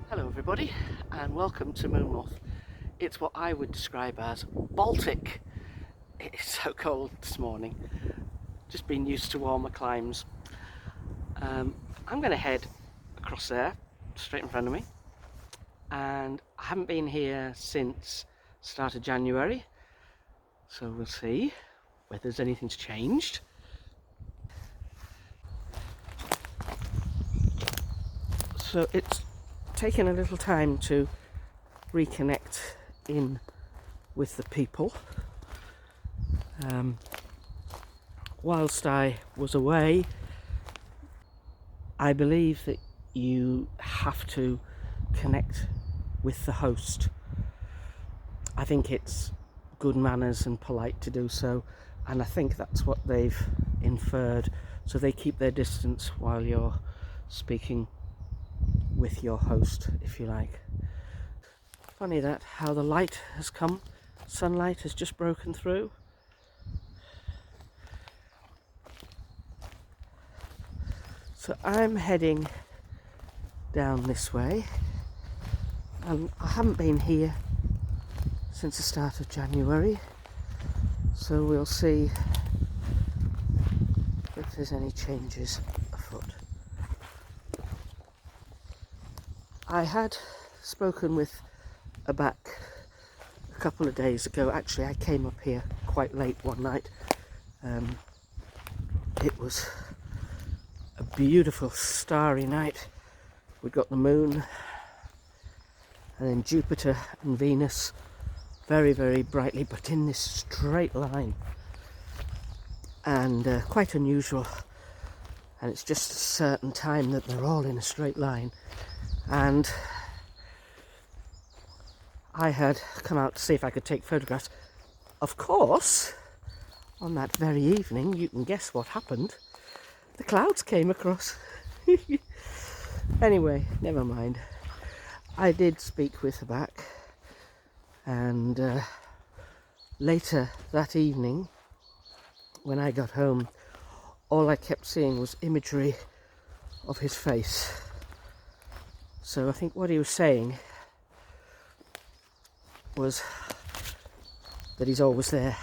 Hello everybody and welcome to Moonmoth. It's what I would describe as Baltic. It's so cold this morning, just been used to warmer climes. I'm going to head across there, straight in front of me, and I haven't been here since start of January, so we'll see whether there's anything's changed. So it's taken a little time to reconnect in with the people. Whilst I was away, I believe that you have to connect with the host. I think it's good manners and polite to do so, and I think that's what they've inferred, so they keep their distance while you're speaking with your host, if you like. Funny that, how the light has come, sunlight has just broken through. So I'm heading down this way, and I haven't been here since the start of January, so we'll see if there's any changes afoot. I had spoken with a back a couple of days ago. Actually, I came up here quite late one night. It was a beautiful starry night. We got the moon and then Jupiter and Venus very, very brightly, but in this straight line, and quite unusual, and it's just a certain time that they're all in a straight line. And I had come out to see if I could take photographs. Of course, on that very evening, you can guess what happened. The clouds came across. Anyway, never mind. I did speak with the back, and later that evening, when I got home, all I kept seeing was imagery of his face. So I think what he was saying was that he's always there.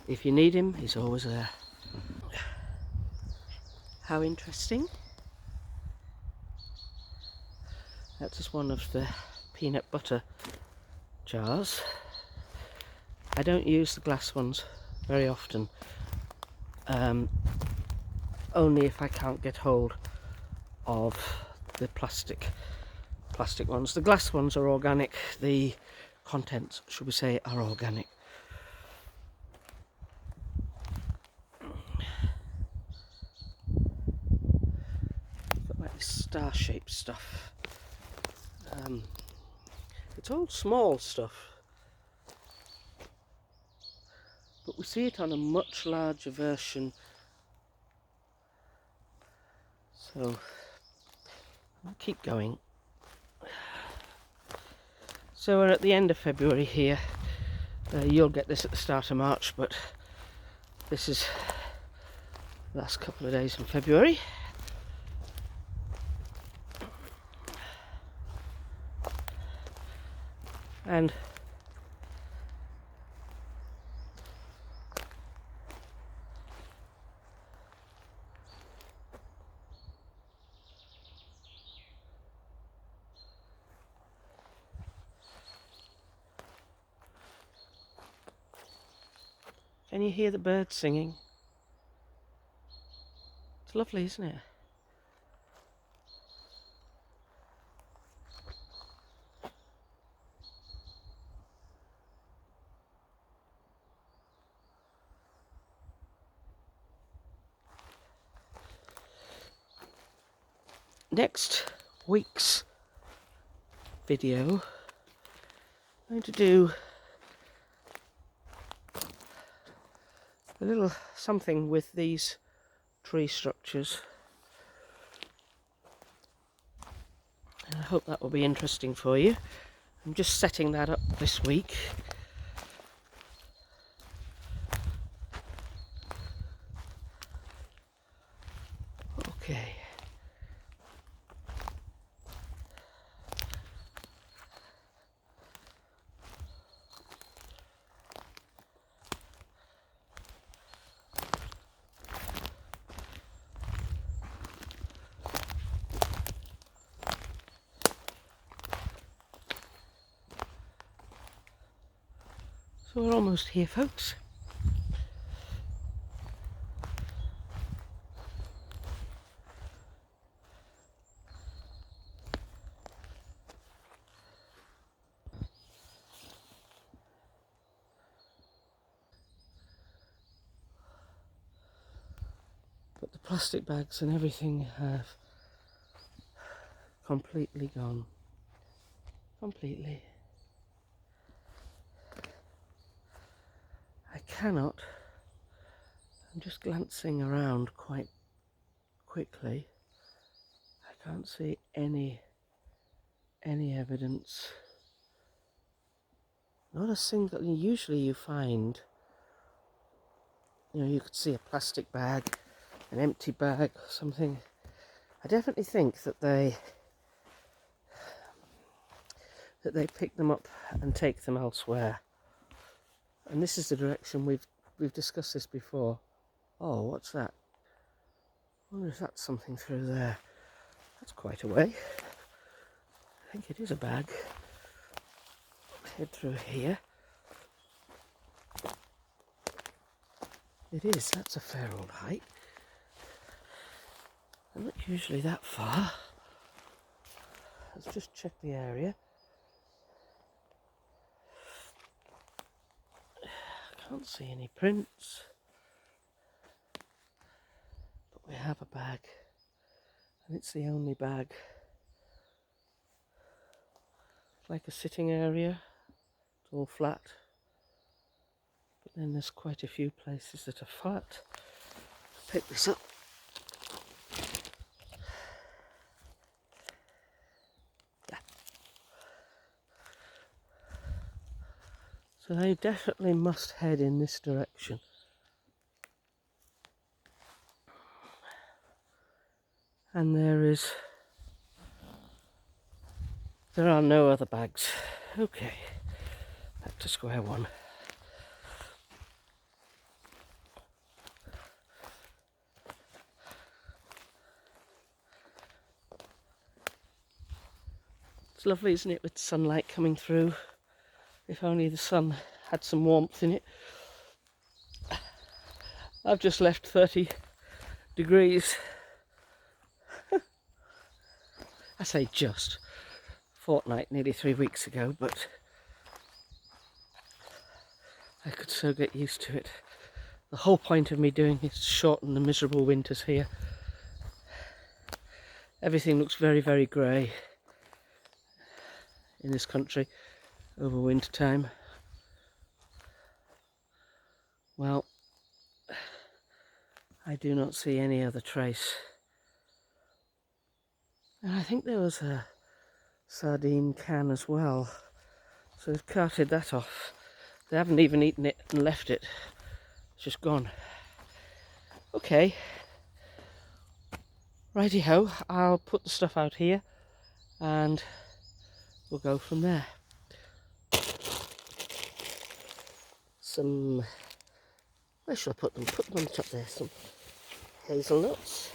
If you need him, he's always there. How interesting. That's just one of the peanut butter jars. I don't use the glass ones very often, only if I can't get hold of the plastic ones. The glass ones are organic, the contents, should we say, are organic. Got like this star-shaped stuff. It's all small stuff, but we see it on a much larger version. So I'll keep going. So we're at the end of February here. You'll get this at the start of March, but this is the last couple of days in February. And Can you hear the birds singing? It's lovely, isn't it? Next week's video, I'm going to do a little something with these tree structures. And I hope that will be interesting for you. I'm just setting that up this week. Okay. So we're almost here, folks. But the plastic bags and everything have completely gone. Completely. I cannot, I'm just glancing around quite quickly. I can't see any evidence. Not a single. Usually you find, you could see a plastic bag, an empty bag or something. I definitely think that they pick them up and take them elsewhere. And this is the direction we've discussed this before. Oh, what's that? I wonder if that's something through there. That's quite a way. I think it is a bag. Head through here. It is. That's a fair old height. I'm not usually that far. Let's just check the area. I can't see any prints. But we have a bag. And it's the only bag. It's like a sitting area. It's all flat. But then there's quite a few places that are flat. Pick this up. Yeah. So they definitely must head in this direction. And there are no other bags. Okay, back to square one. It's lovely, isn't it, with sunlight coming through? If only the sun had some warmth in it. I've just left 30 degrees. I say just. Fortnight, nearly 3 weeks ago, but I could so get used to it. The whole point of me doing is to shorten the miserable winters here. Everything looks very, very grey in this country over winter time. Well, I do not see any other trace. And I think there was a sardine can as well, so they've carted that off. They haven't even eaten it and left it. It's just gone. Okay. Righty ho, I'll put the stuff out here and we'll go from there. Where shall I put them? Put them on top there. Some hazelnuts.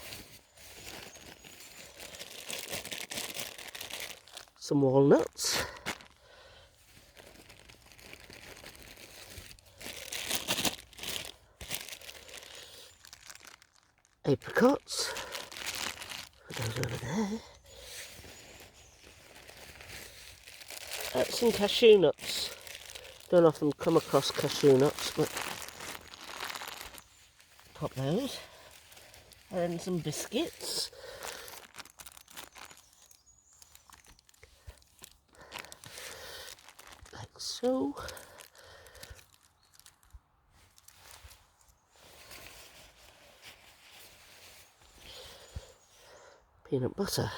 Some walnuts. apricots. Put those over there. Some cashew nuts. Don't often come across cashew nuts, but pop those. And some biscuits. Like so. Peanut butter.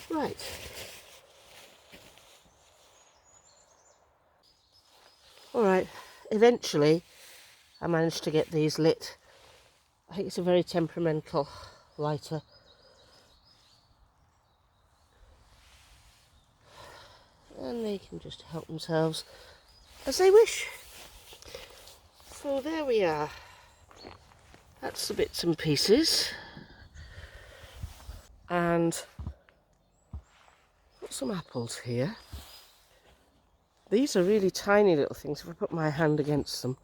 Right. Alright, eventually I managed to get these lit. I think it's a very temperamental lighter. And they can just help themselves as they wish. So there we are. That's the bits and pieces. And got some apples here. These are really tiny little things. If I put my hand against them,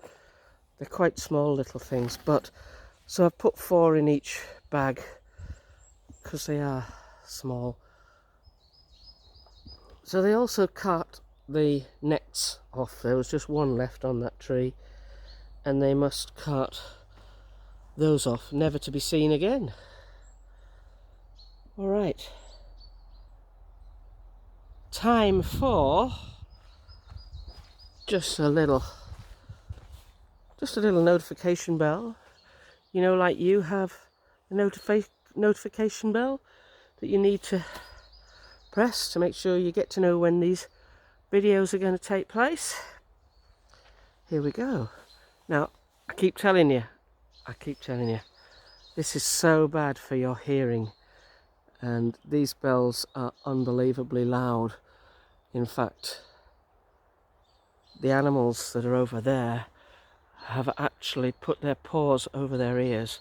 they're quite small little things. But so I've put 4 in each bag because they are small. So they also cut the nets off. There was just one left on that tree, and they must cut those off, never to be seen again. All right, time for just a little notification bell. You know, like you have a notification bell that you need to press to make sure you get to know when these videos are going to take place. Here we go. Now, I keep telling you, this is so bad for your hearing, and these bells are unbelievably loud. In fact, the animals that are over there have actually put their paws over their ears.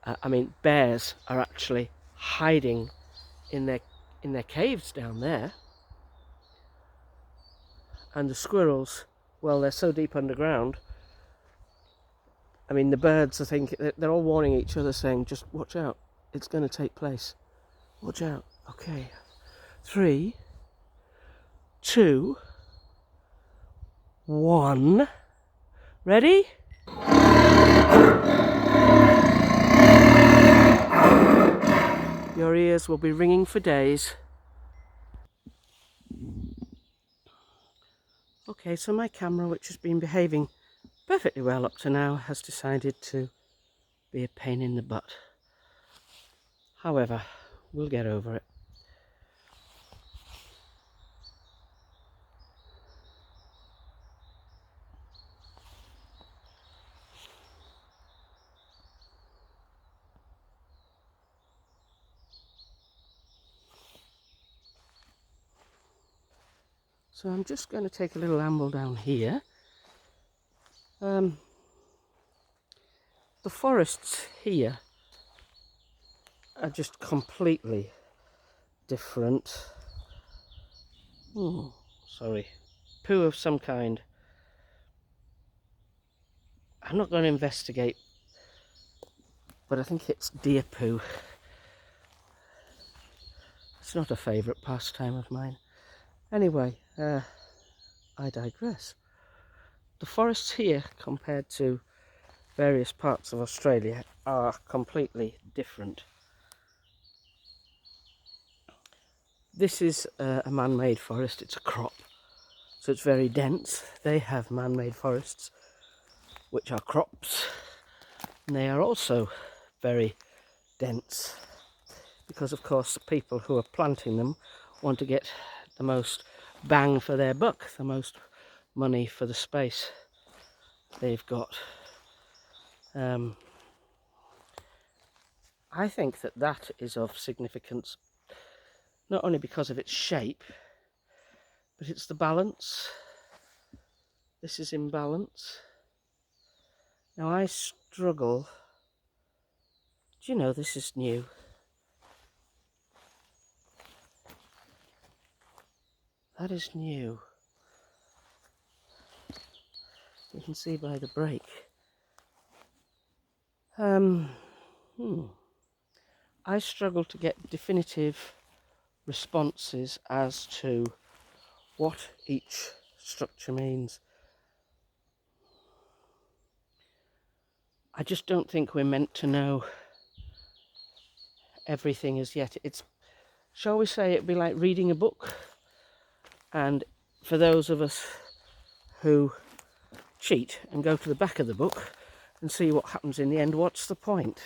I mean, bears are actually hiding in their caves down there, and the squirrels, well, they're so deep underground. I mean, the birds, I think, they're all warning each other, saying, just watch out, it's going to take place. Watch out. Okay. 3, 2, 1. Ready? Your ears will be ringing for days. Okay, so my camera, which has been behaving perfectly well up to now, has decided to be a pain in the butt. However, we'll get over it. So I'm just going to take a little amble down here. The forests here are just completely different. Sorry. Poo of some kind. I'm not going to investigate, but I think it's deer poo. It's not a favourite pastime of mine. Anyway, I digress. The forests here, compared to various parts of Australia, are completely different. This is a man-made forest. It's a crop, so it's very dense. They have man-made forests, which are crops, and they are also very dense, because of course the people who are planting them want to get the most bang for their buck, the most money for the space they've got. I think that is of significance, not only because of its shape, but it's the balance. This is in balance. Now I struggle. Do you know this is new? That is new. You can see by the break. I struggle to get definitive responses as to what each structure means. I just don't think we're meant to know everything as yet. It's, shall we say, it'd be like reading a book. And for those of us who cheat and go to the back of the book and see what happens in the end, what's the point?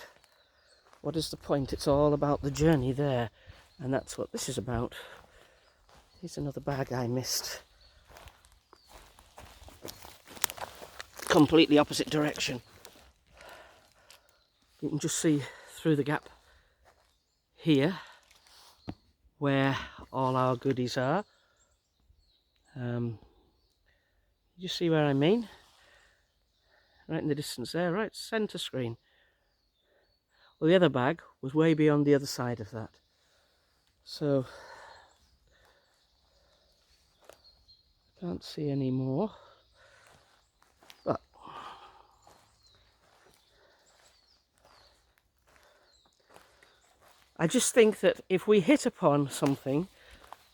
What is the point? It's all about the journey there. And that's what this is about. Here's another bag I missed. Completely opposite direction. You can just see through the gap here where all our goodies are. You see where I mean? Right in the distance there, right centre screen. Well, the other bag was way beyond the other side of that. So, can't see any more. But I just think that if we hit upon something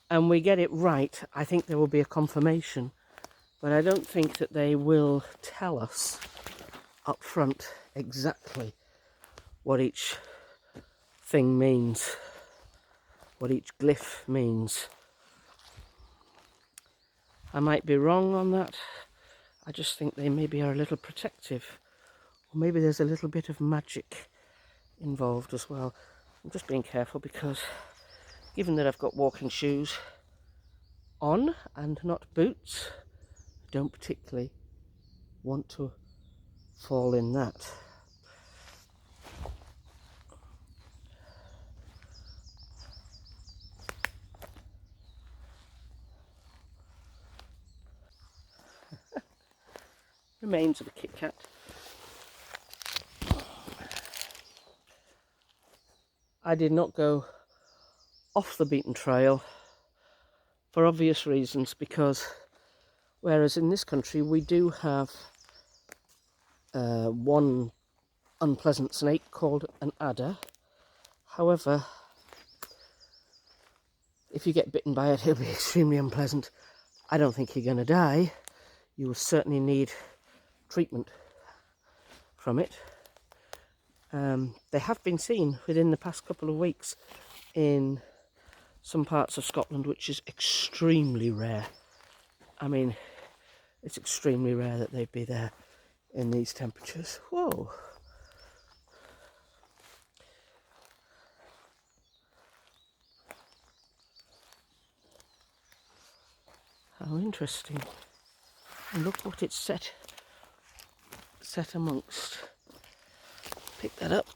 and we get it right, I think there will be a confirmation. But I don't think that they will tell us up front exactly what each thing means, what each glyph means. I might be wrong on that. I just think they maybe are a little protective. Or maybe there's a little bit of magic involved as well. I'm just being careful because given that I've got walking shoes on and not boots, I don't particularly want to fall in that. Remains of a Kit Kat. I did not go off the beaten trail for obvious reasons, because whereas in this country we do have one unpleasant snake called an adder. However, if you get bitten by it, it'll be extremely unpleasant. I don't think you're going to die. You will certainly need treatment from it. They have been seen within the past couple of weeks in some parts of Scotland, which is extremely rare. I mean, it's extremely rare that they'd be there in these temperatures. Whoa! How interesting. And look what it's set amongst. Pick that up.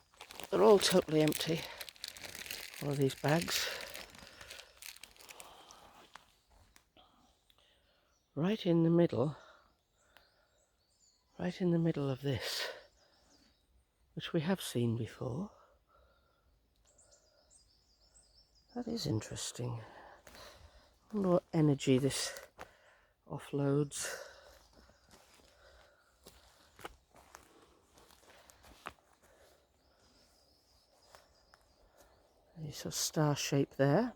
They're all totally empty, all of these bags. Right in the middle of this, which we have seen before. That is interesting. I wonder what energy this offloads. There's a star shape there.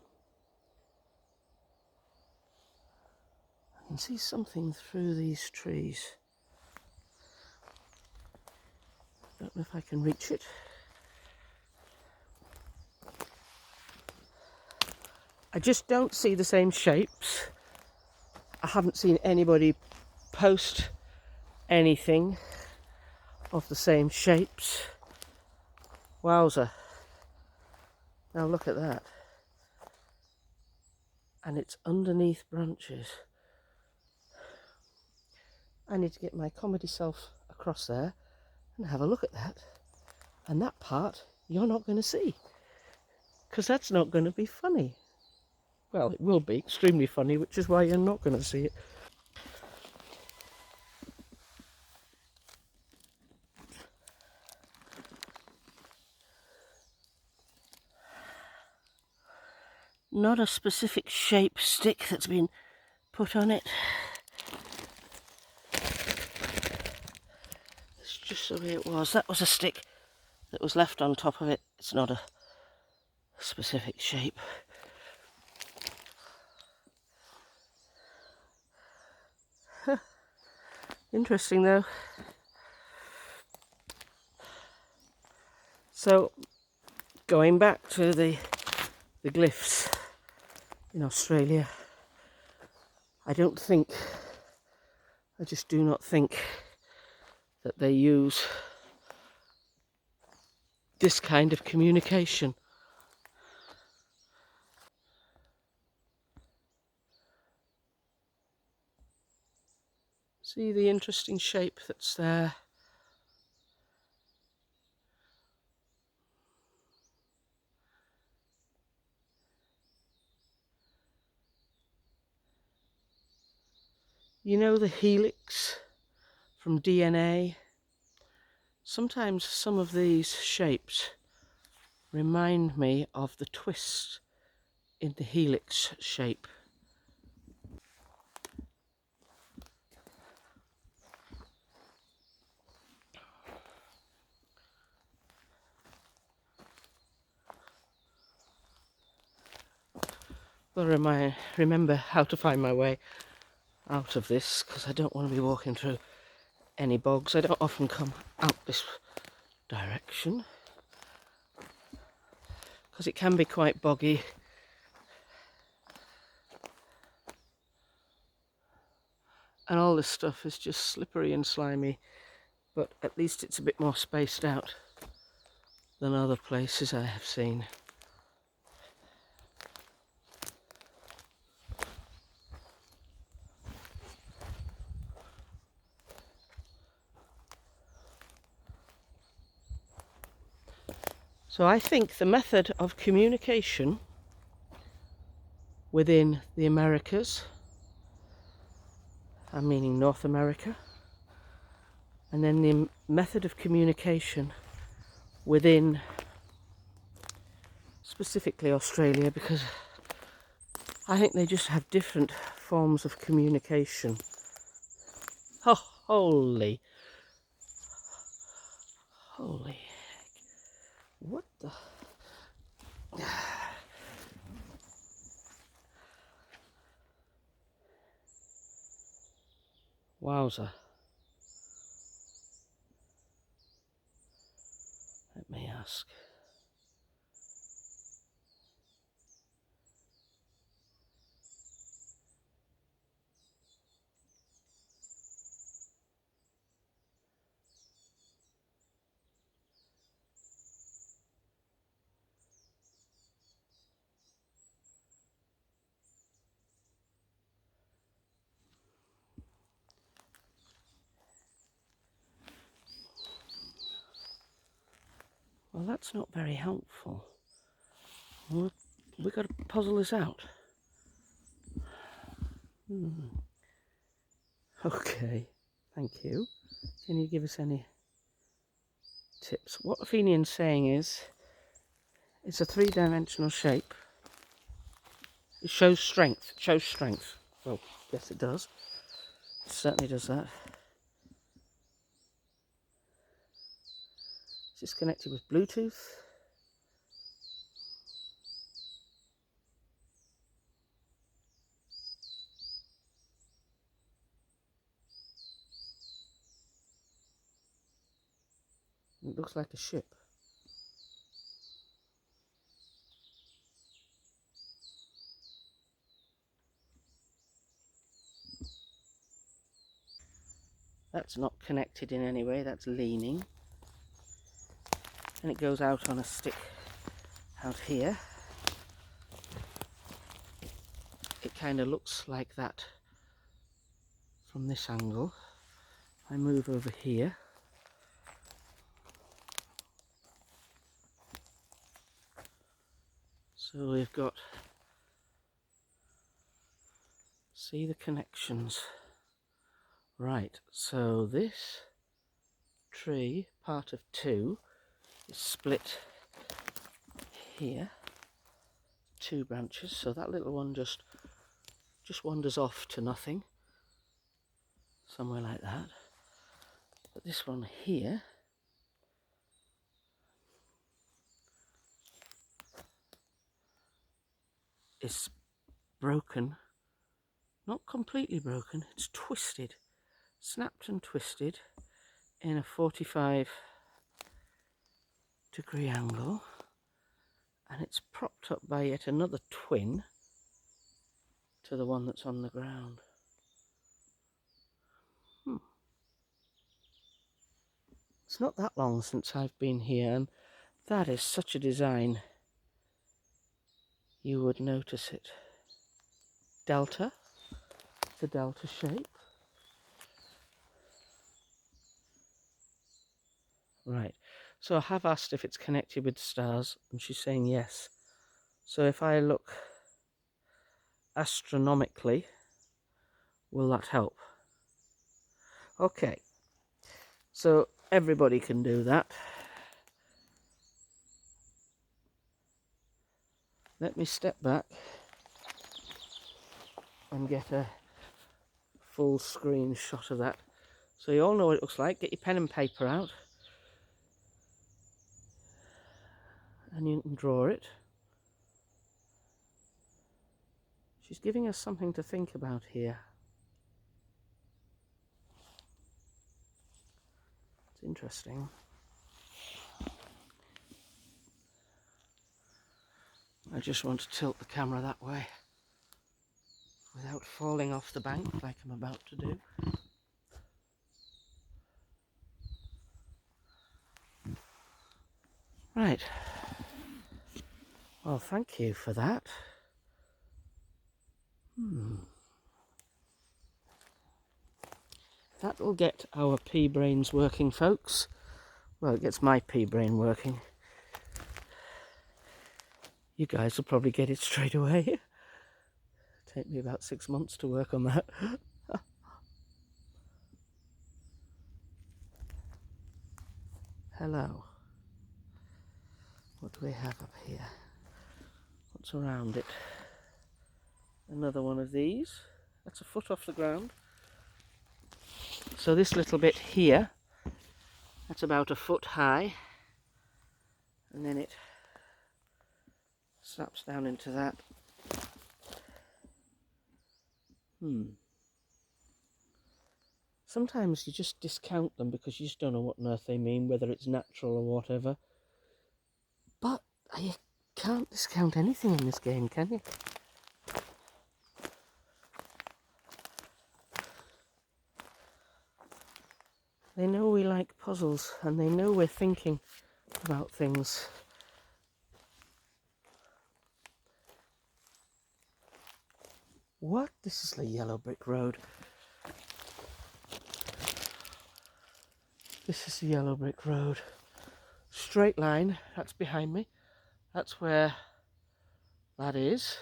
I can see something through these trees. Don't know if I can reach it. I just don't see the same shapes. I haven't seen anybody post anything of the same shapes. Wowza. Now look at that. And it's underneath branches. I need to get my comedy self across there and have a look at that. And that part you're not going to see, because that's not going to be funny. Well, it will be extremely funny, which is why you're not going to see it. Not a specific shape stick that's been put on it. just the way it was. That was a stick that was left on top of it. It's not a specific shape. Interesting though. So going back to the glyphs in Australia, I just do not think that they use this kind of communication. See the interesting shape that's there? You know the helix from DNA? Sometimes some of these shapes remind me of the twist in the helix shape. Well, remember how to find my way out of this, because I don't want to be walking through any bogs. I don't often come out this direction because it can be quite boggy. And all this stuff is just slippery and slimy, but at least it's a bit more spaced out than other places I have seen. So I think the method of communication within the Americas, I'm meaning North America, and then the method of communication within specifically Australia, because I think they just have different forms of communication. Oh, holy heck. What the? Wowza. Let me ask. Well, that's not very helpful. We've got to puzzle this out. Okay, thank you. Can you give us any tips? What Athenian's saying is, it's a three-dimensional shape. It shows strength. Well, yes it does. It certainly does that. Is this connected with Bluetooth? It looks like a ship. That's not connected in any way, that's leaning. And it goes out on a stick out here. It kind of looks like that from this angle. I move over here. So we've got, see the connections. Right, so this tree, part of two, is split here, two branches, so that little one just wanders off to nothing, somewhere like that. But this one here is broken. Not completely broken, it's twisted. Snapped and twisted in a 45-degree angle. And it's propped up by yet another twin to the one that's on the ground. It's not that long since I've been here, and that is such a design. You would notice it. Delta, the delta shape. Right, so I have asked if it's connected with the stars, and she's saying yes. So if I look astronomically, will that help? Okay, so everybody can do that. Let me step back and get a full screen shot of that. So you all know what it looks like. Get your pen and paper out and you can draw it. She's giving us something to think about here. It's interesting. I just want to tilt the camera that way without falling off the bank like I'm about to do. Right. Well, thank you for that. That'll get our pea brains working, folks. Well, it gets my pea brain working. You guys will probably get it straight away. Take me about 6 months to work on that. Hello. What do we have up here? What's around it? Another one of these. That's a foot off the ground. So this little bit here, that's about a foot high. And then it snaps down into that. Sometimes you just discount them because you just don't know what on earth they mean, whether it's natural or whatever. But you can't discount anything in this game, can you? They know we like puzzles, and they know we're thinking about things. What? This is the yellow brick road. This is the yellow brick road. Straight line, that's behind me. That's where that is.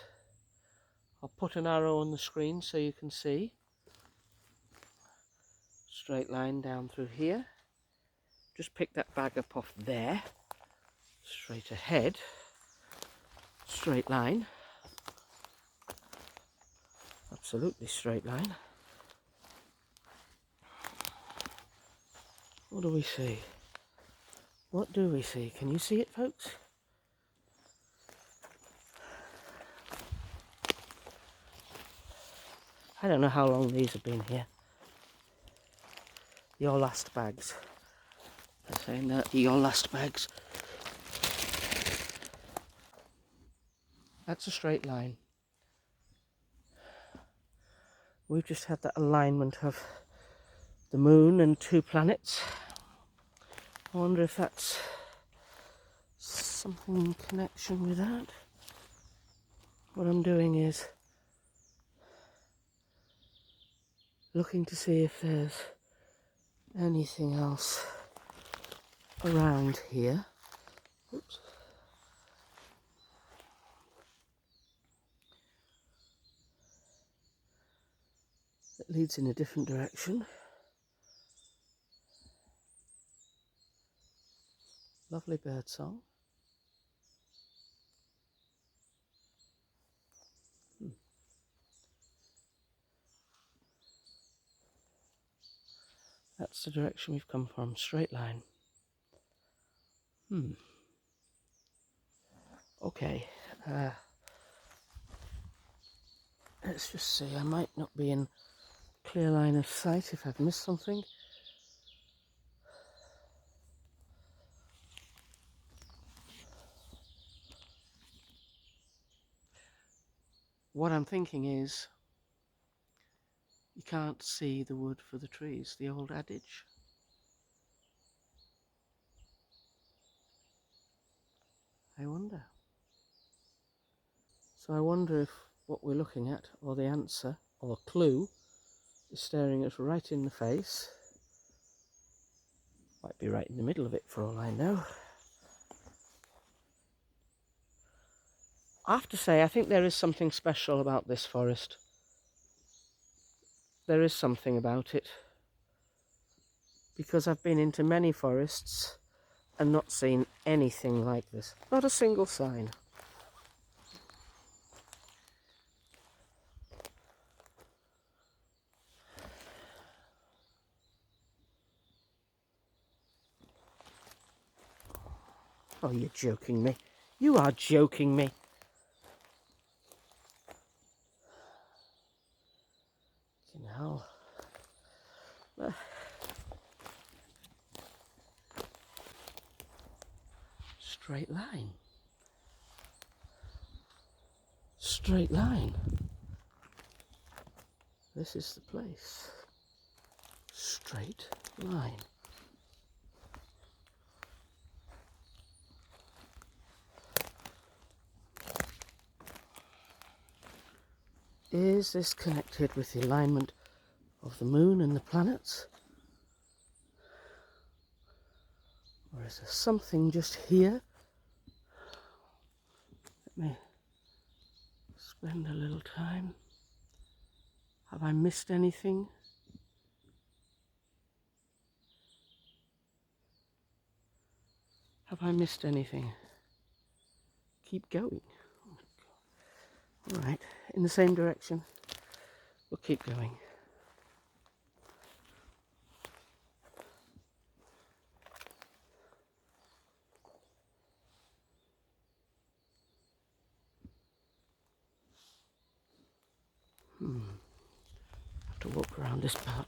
I'll put an arrow on the screen so you can see. Straight line down through here. Just pick that bag up off there. Straight ahead. Straight line. Absolutely straight line. What do we see? What do we see? Can you see it, folks? I don't know how long these have been here. Your last bags. They're saying that your last bags. That's a straight line. We've just had that alignment of the moon and 2 planets. I wonder if that's something in connection with that. What I'm doing is looking to see if there's anything else around here. Oops. That leads in a different direction. Lovely bird song. That's the direction we've come from, straight line. Okay, let's just see, I might not be in clear line of sight if I've missed something. What I'm thinking is, you can't see the wood for the trees, the old adage. I wonder. So I wonder if what we're looking at, or the answer, or clue, is staring us right in the face. Might be right in the middle of it for all I know. I have to say, I think there is something special about this forest. There is something about it. Because I've been into many forests and not seen anything like this. Not a single sign. Oh, you're joking me. You are joking me. You know. Straight line. Straight line. This is the place. Straight line. Is this connected with the alignment of the moon and the planets? Or is there something just here? Let me spend a little time. Have I missed anything? Have I missed anything? Keep going. All right, in the same direction. We'll keep going. Have to walk around this part.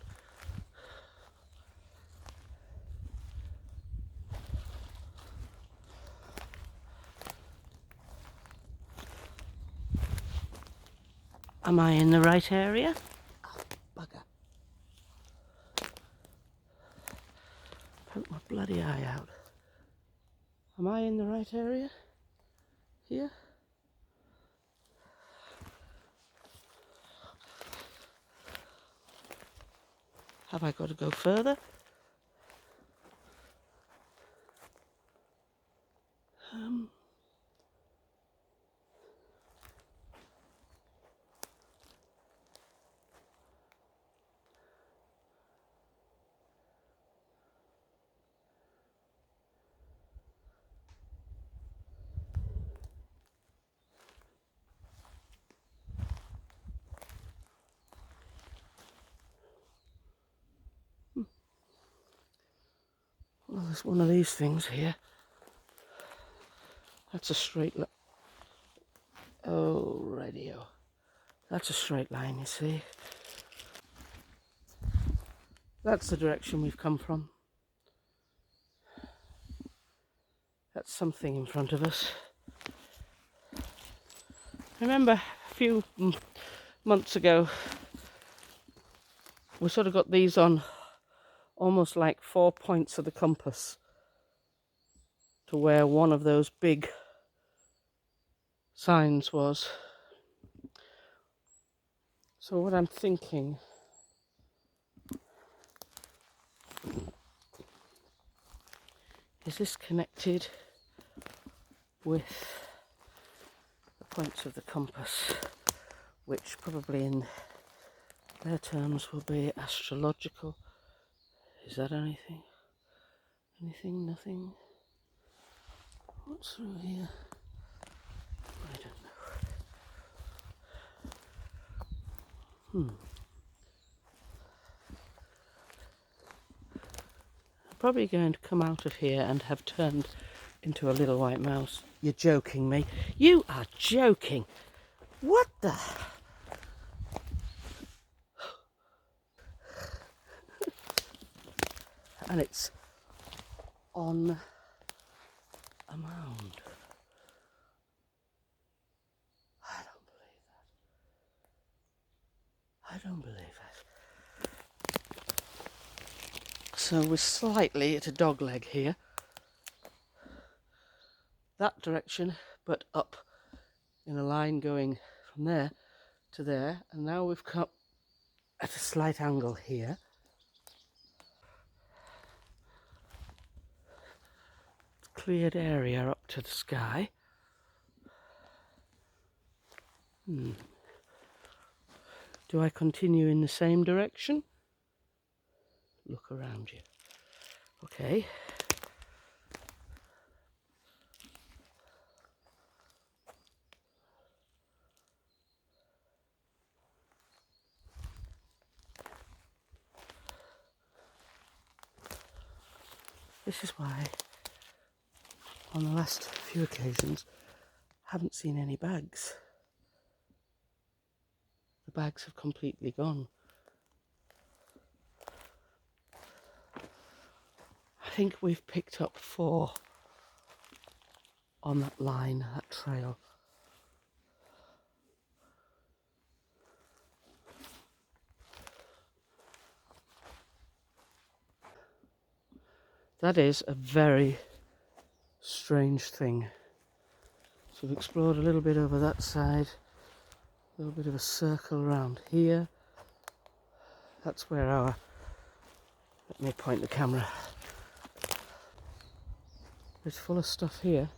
Am I in the right area? Oh, bugger. Poke my bloody eye out. Am I in the right area? Here? Have I got to go further? Well, there's one of these things here. That's a straight line. Oh, radio. That's a straight line, you see. That's the direction we've come from. That's something in front of us. Remember, a few months ago, we sort of got these on almost like 4 points of the compass to where one of those big signs was. So what I'm thinking, is this connected with the points of the compass, which probably in their terms will be astrological? Is that anything? Anything? Nothing? What's through here? I don't know. probably going to come out of here and have turned into a little white mouse. You're joking me. You are joking. What the? And it's on a mound. I don't believe that. I don't believe that. So we're slightly at a dog leg here. That direction, but up in a line going from there to there. And now we've come at a slight angle here. Cleared area up to the sky. Do I continue in the same direction? Look around you. Okay. This is why, on the last few occasions, I haven't seen any bags. The bags have completely gone. I think we've picked up 4 on that line, that trail. That is a very strange thing. So we've explored a little bit over that side, a little bit of a circle around here. That's where our, let me point the camera. It's full of stuff here.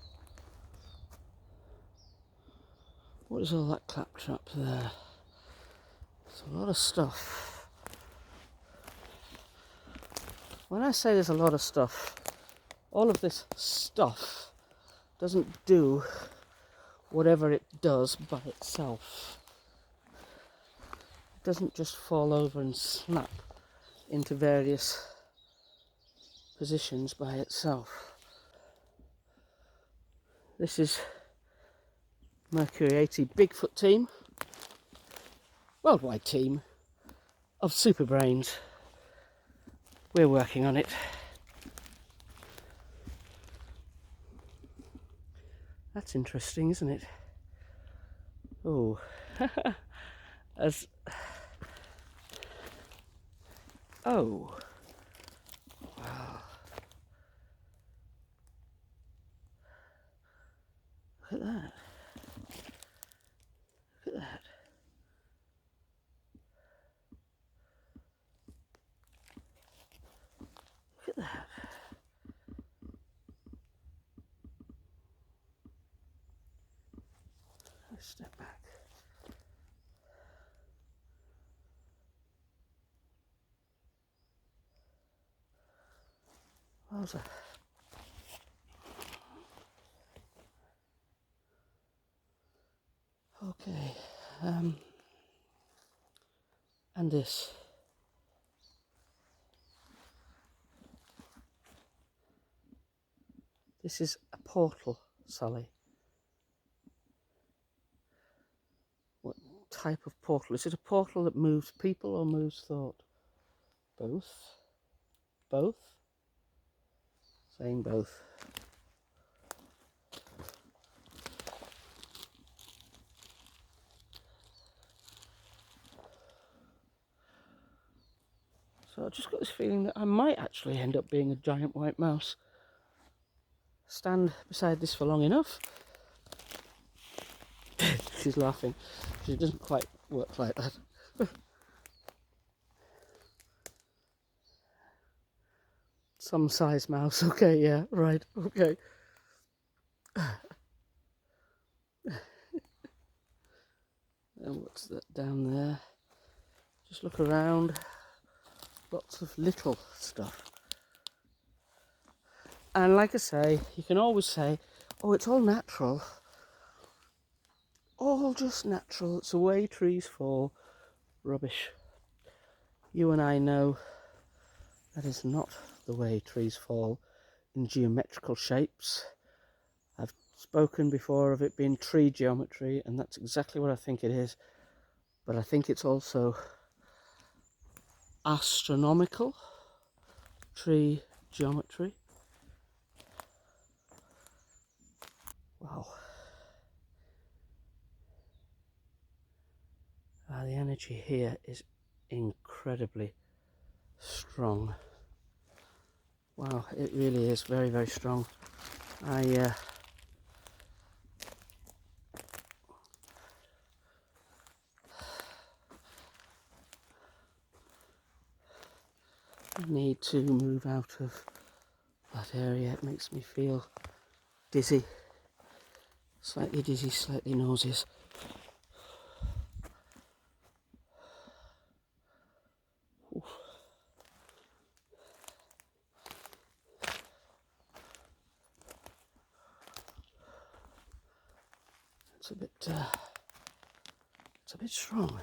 What is all that claptrap there? It's a lot of stuff. When I say there's a lot of stuff, all of this stuff doesn't do whatever it does by itself. It doesn't just fall over and snap into various positions by itself. This is Mercury 80 Bigfoot team, worldwide team of super brains. We're working on it. That's interesting, isn't it? Oh, as oh, wow! Look at that! Look at that! Look at that! Let's step back. Wowza. Okay, and this. This is a portal, Sally. What type of portal? Is it a portal that moves people or moves thought? Both? Both? Saying both. So I've just got this feeling that I might actually end up being a giant white mouse. Stand beside this for long enough. She's laughing. She doesn't quite work like that. Some size mouse. Okay, yeah, right, okay. And what's that down there? Just look around. Lots of little stuff. And like I say, you can always say, oh, it's all natural. All just natural. It's the way trees fall. Rubbish. You and I know that is not the way trees fall in geometrical shapes. I've spoken before of it being tree geometry, and that's exactly what I think it is. But I think it's also astronomical tree geometry. Wow. The energy here is incredibly strong. Wow, it really is very, very strong. I need to move out of that area. It makes me feel dizzy, slightly nauseous. Oof. It's a bit strong.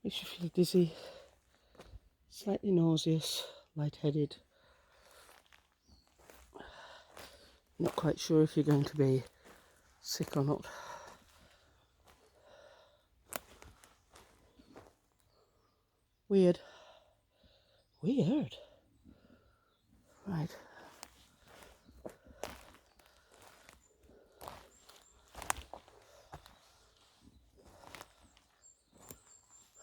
Makes you feel dizzy, slightly nauseous, lightheaded. Not quite sure if you're going to be sick or not. Weird. Right.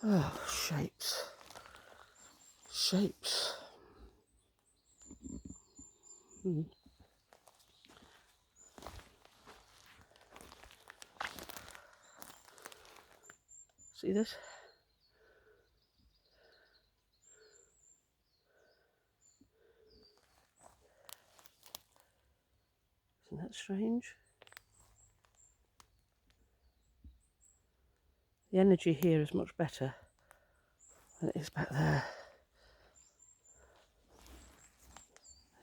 Oh, shapes. See this? Isn't that strange? The energy here is much better than it is back there.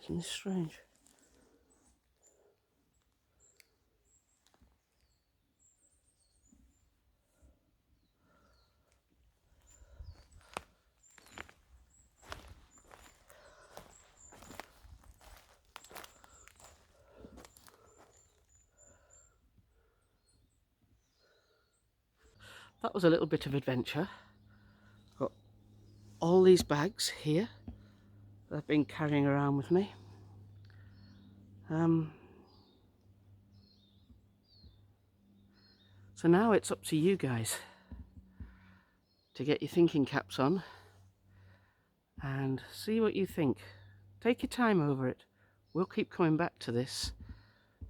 Isn't this strange? That was a little bit of adventure. Got all these bags here that I've been carrying around with me. So now it's up to you guys to get your thinking caps on and see what you think. Take your time over it. We'll keep coming back to this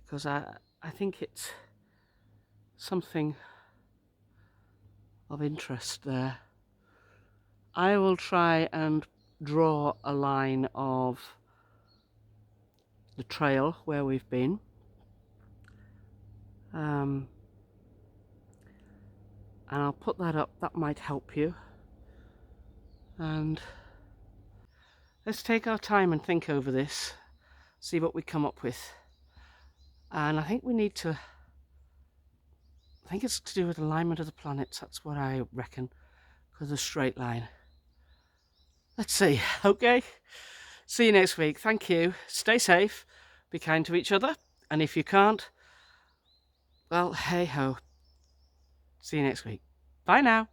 because I think it's something of interest there. I will try and draw a line of the trail where we've been. And I'll put that up. That might help you. And let's take our time and think over this, see what we come up with. And I think we need to, I think it's to do with alignment of the planets. That's what I reckon, because of a straight line. Let's see. Okay, see you next week. Thank you. Stay safe, be kind to each other, and if you can't, well, hey ho. See you next week. Bye now.